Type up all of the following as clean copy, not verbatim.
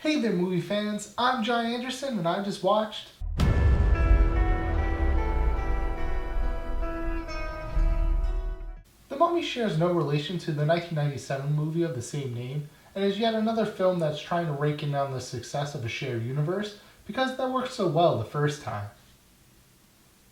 Hey there movie fans, I'm John Andersen and I just watched The Mummy shares no relation to the 1997 movie of the same name, and is yet another film that's trying to rake in on the success of a shared universe because that worked so well the first time.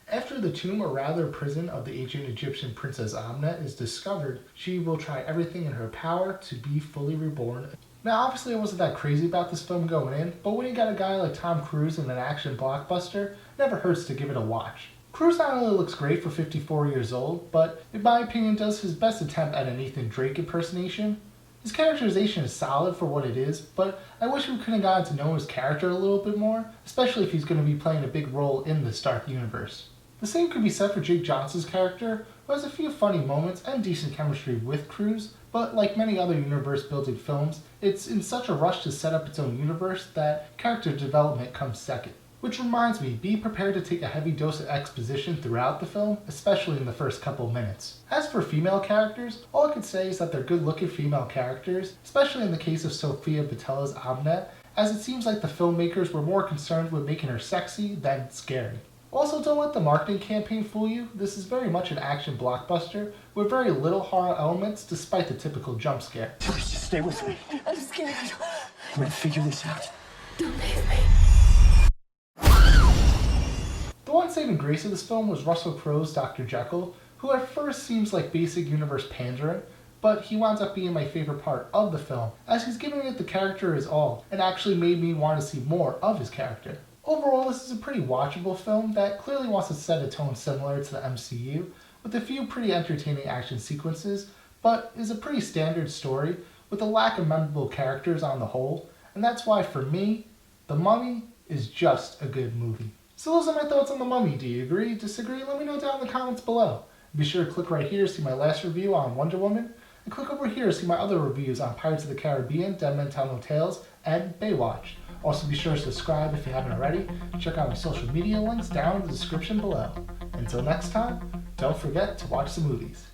After the tomb, or rather prison, of the ancient Egyptian princess Amnet is discovered, she will try everything in her power to be fully reborn. Now obviously I wasn't that crazy about this film going in, but when you got a guy like Tom Cruise in an action blockbuster, it never hurts to give it a watch. Cruise not only looks great for 54 years old, but in my opinion does his best attempt at an Ethan Drake impersonation. His characterization is solid for what it is, but I wish we could have gotten to know his character a little bit more, especially if he's going to be playing a big role in this dark universe. The same could be said for Jake Johnson's character, who has a few funny moments and decent chemistry with Cruise, but like many other universe-building films, it's in such a rush to set up its own universe that character development comes second. Which reminds me, be prepared to take a heavy dose of exposition throughout the film, especially in the first couple minutes. As for female characters, all I could say is that they're good-looking female characters, especially in the case of Sofia Boutella's Amnet, as it seems like the filmmakers were more concerned with making her sexy than scary. Also, don't let the marketing campaign fool you. This is very much an action blockbuster with very little horror elements despite the typical jump scare. Please just stay with me. I'm scared. I'm gonna figure this out. Don't leave me. The one saving grace of this film was Russell Crowe's Dr. Jekyll, who at first seems like basic universe pandering, but he winds up being my favorite part of the film, as he's giving it the character his all, and actually made me want to see more of his character. Overall, this is a pretty watchable film that clearly wants to set a tone similar to the MCU, with a few pretty entertaining action sequences, but is a pretty standard story with a lack of memorable characters on the whole, and that's why for me, The Mummy is just a good movie. So those are my thoughts on The Mummy. Do you agree, disagree? Let me know down in the comments below. Be sure to click right here to see my last review on Wonder Woman, and click over here to see my other reviews on Pirates of the Caribbean, Dead Men Tell No Tales, and Baywatch. Also be sure to subscribe if you haven't already, and check out my social media links down in the description below. Until next time, don't forget to watch the movies.